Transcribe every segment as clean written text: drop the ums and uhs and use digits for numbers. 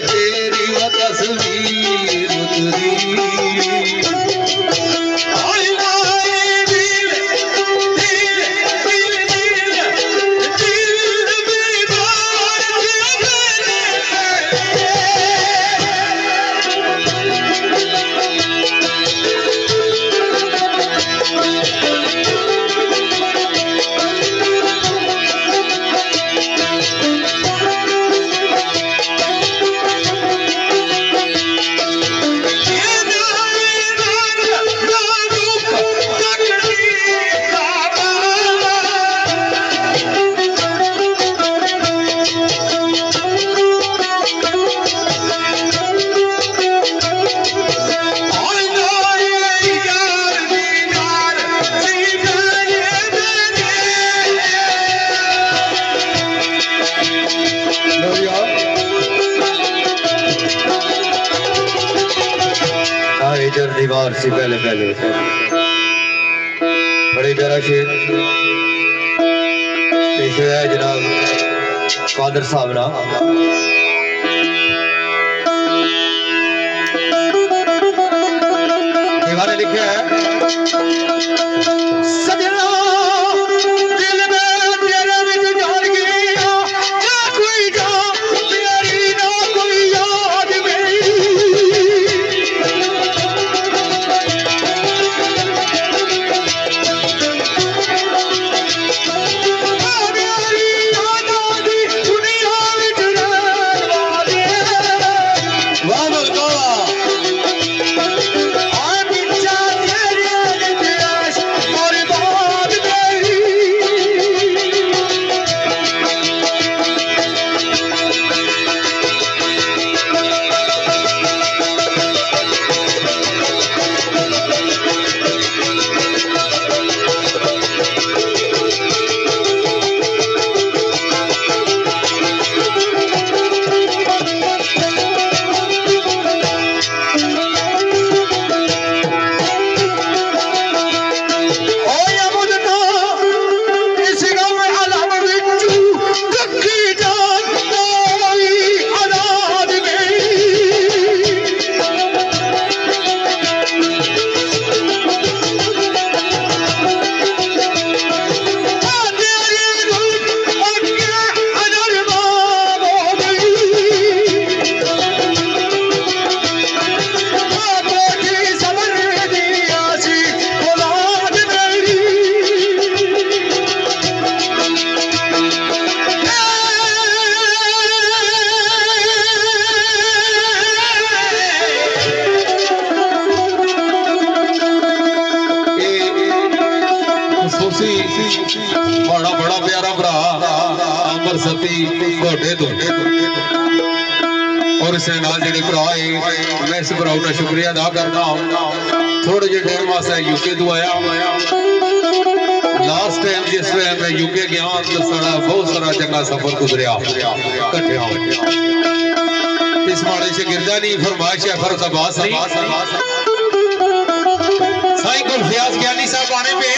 तेरी वो तस्वीर उतरी दीवार से पहले पहले बड़े प्यारा शेर पेश होया है जनाब कादर साहब ना दीवार ने लिखा है बड़ा बड़ा प्यारा भरा अमर सती थोड़े तो और इस नाल जेडे भरा मैं इस भरा का शुक्रिया अदा करता हूं थोड़े जे टाइम वास्ते यूके तो आया लास्ट टाइम जिस टाइम मैं यूके गया तो सारा बहुत सारा चंगा सफर गुजरिया कट्ठिया इस माड़े से गिरदा नहीं फरमाइश है फर्ज अब्बास नहीं साईं गुलफियाज ज्ञानी साहब आने पे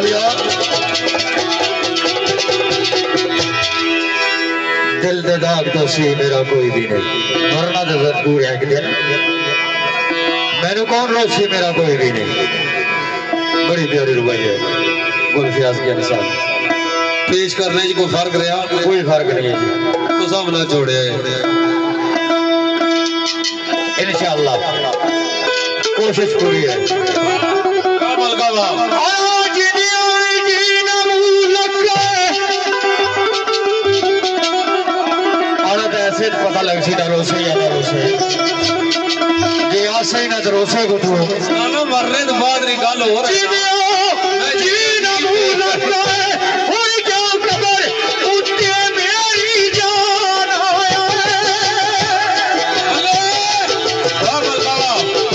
यार दिल दे दाग तो सी मेरा कोई भी नहीं मरना तो जरूर है कि दिन मैंने कौन रोसी मेरा कोई भी नहीं बड़ी प्यारी रुबाई है गुलफियाज के अनुसार पेश करने जी कोई फर्क रहा कोई फर्क नहीं है तो सब ना छोड़े इंशाअल्लाह कोशिश पूरी है कमाल का वाह ऐसे पता लग सी रोसे या रोसे जे आसे ना तो रोसे को तू ना मरने तो बाद री गल हो रही है जी ना भूल होई क्या खबर उठे मेरी जान आया अले कमाल का वाह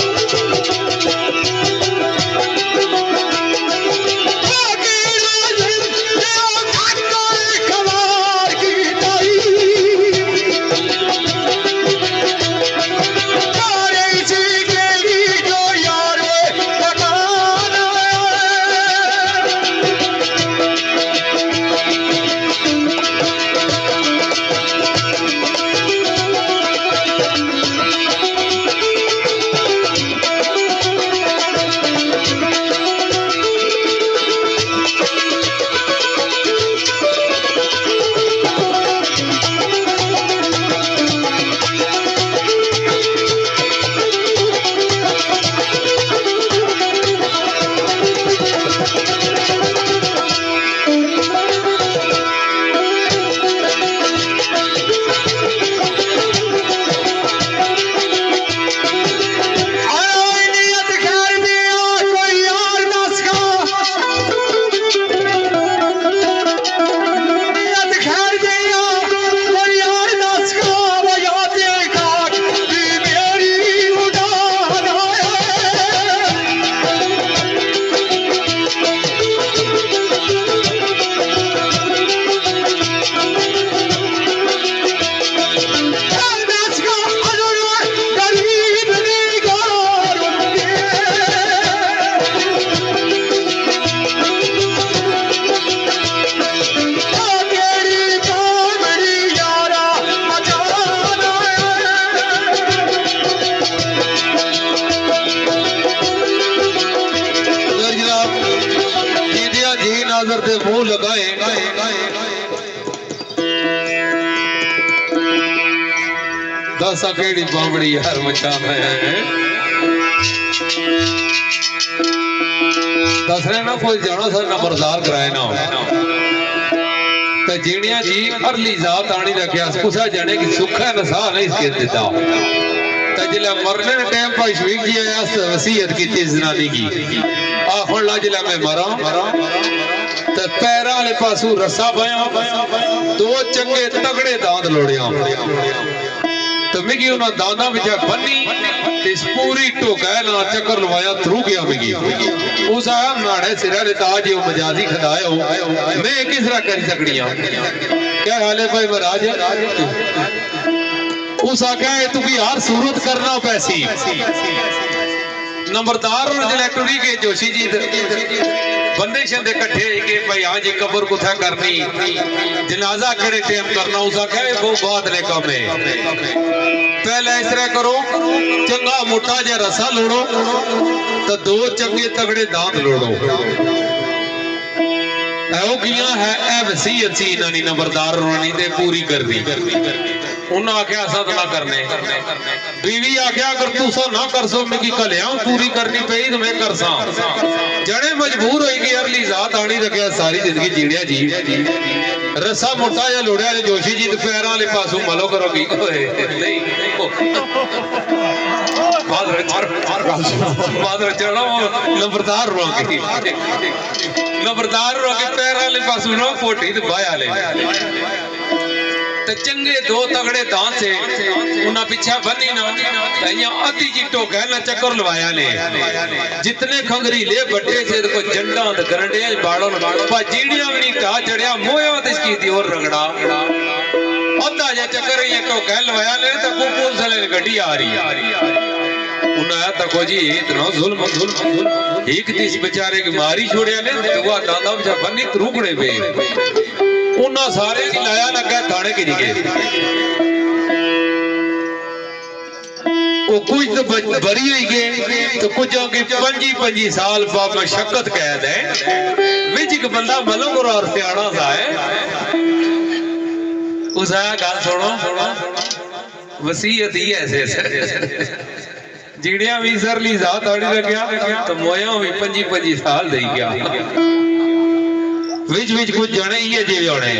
मुंह लगाए दसा केड़ी बावड़ी यार मचा में दस रहे ना कोई जानो सर नंबरदार कराए ना ते जीणिया जी अरली जात आनी रखिया कुसा जाने की सुखा नसा नहीं इसके देता ते जिला मरने टाइम पर शवीक जी आया वसीयत की थी जनानी की आखण ला जिला मैं मरा ते पैरा वाले पासू रस्सा पाया दो चंगे तगड़े दांत लोड़िया तो मिगी उन्हें दाना बिच बन्नी इस पूरी टोका ना चक्कर लवाया थरू गया मिगी उस आया नाड़े सिरा ने ताज यो मजाजी खदायो मैं किस तरह कर सकड़िया क्या हाल है भाई महाराज उस आख्या तू की हर सूरत करना पैसी नंबरदार टुरी के जोशी जी बंदे शंदे कट्ठे के भाई हाँ जी कब्र कुथा करनी जनाजा केड़े टाइम करना उस आख्या वो बात ने कम है पहले इस तरह करो चंगा मोटा जा रसा लोड़ो तो दो चंगे तगड़े दांत लोड़ो किया है ए वसीयत सी इन्हां दी नंबरदार रोनी ते पूरी करनी उन्हें आख्या असा तो ना करने बीवी आख्या अगर तू सो ना कर सो मैं कलिया पूरी करनी पई तो मैं कर सा जड़े मजबूर होगी अरली जात आनी रखिया सारी जिंदगी जीड़िया जी रसा मोटा या लोड़िया जोशी जी पैर वाले पासों मलो करो की नहीं नंबरदार रोगी पैर वाले पासों रो पोटी तो बाया ले ते चंगे दो तगड़े दांत से उन्हें पीछा बनी ना अति चिट्टो कहना चक्कर लवाया ने जितने खंगरी ले बड़े से को जंडा गरंडे बाड़ो जीड़िया भी नहीं टा चढ़िया मोया इसकी और रगड़ा अद्धा जा चक्कर ये तो कह लवाया ले तो पुलिस वाले गड्डी आ रही उन्हें तको जी इतना जुल्म जुल्म एक दिस बेचारे की मारी छोड़िया ने दुआ दादा बेचारा बन्नी रुकड़े पे उन्हें सारे की लाया लगा थाने की जगह वो कुछ तो बरी हुई गए तो कुछ आगे 25 साल बाद मशक्कत कैद है विच एक बंदा मलंग और सियाना सा है उस गल सुनो वसीयत ही ऐसे जिड़िया भी सरली जात आड़ी लग्या तो मोया भी 25 साल दे गया विच विच कुछ जने ही है जी होने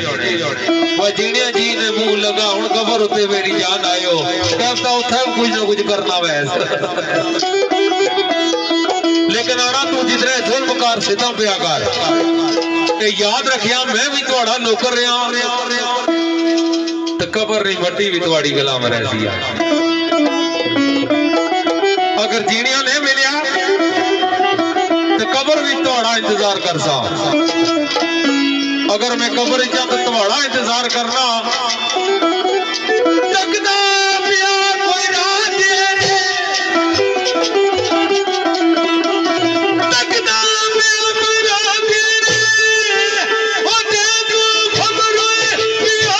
वो जिड़िया जी ने मुंह लगा हुन कबर उत्ते मेरी जान आयो कहता उठा कुछ ना कुछ करना वैस लेकिन आना तू जितने जुल्मकार सिद्धा पिया कर ते याद रखिया मैं भी थोड़ा नौकर रहा तो कबर नहीं मट्टी भी थोड़ी गला में रहती है अगर जीनिया नहीं मिलिया तो कबर भी थोड़ा इंतजार कर सा अगर मैं कबर तो थोड़ा इंतजार करना तकदा पिया कोई रात तकदा पिया कोई रात ओ देखो खबर पिया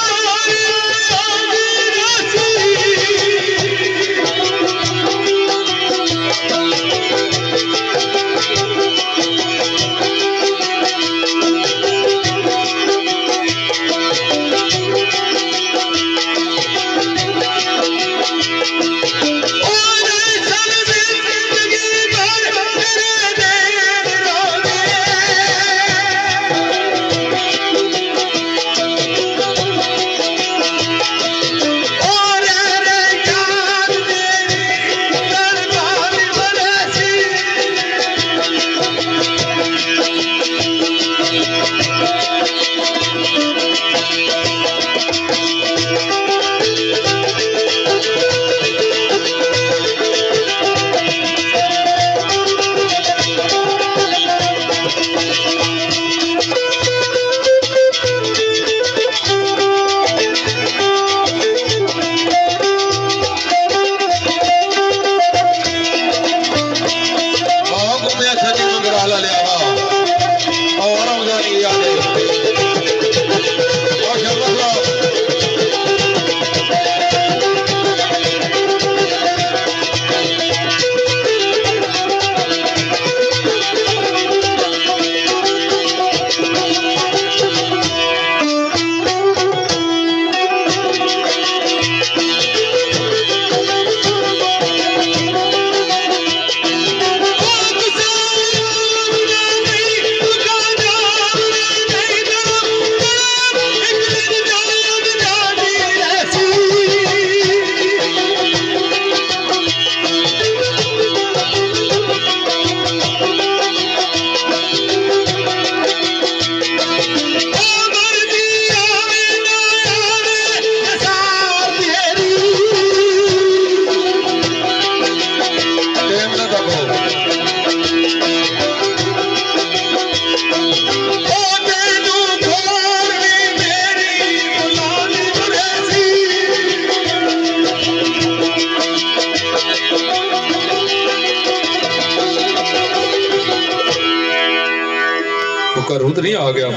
रुद्र नहीं आ गया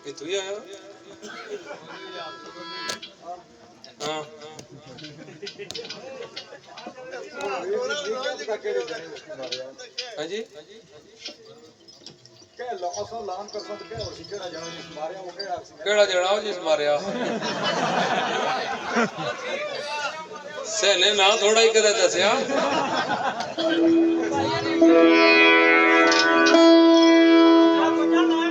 इतु ही आया हाँ जी केड़ा जड़ा जिस मारिया सहने ना थोड़ा ही कदे दसिया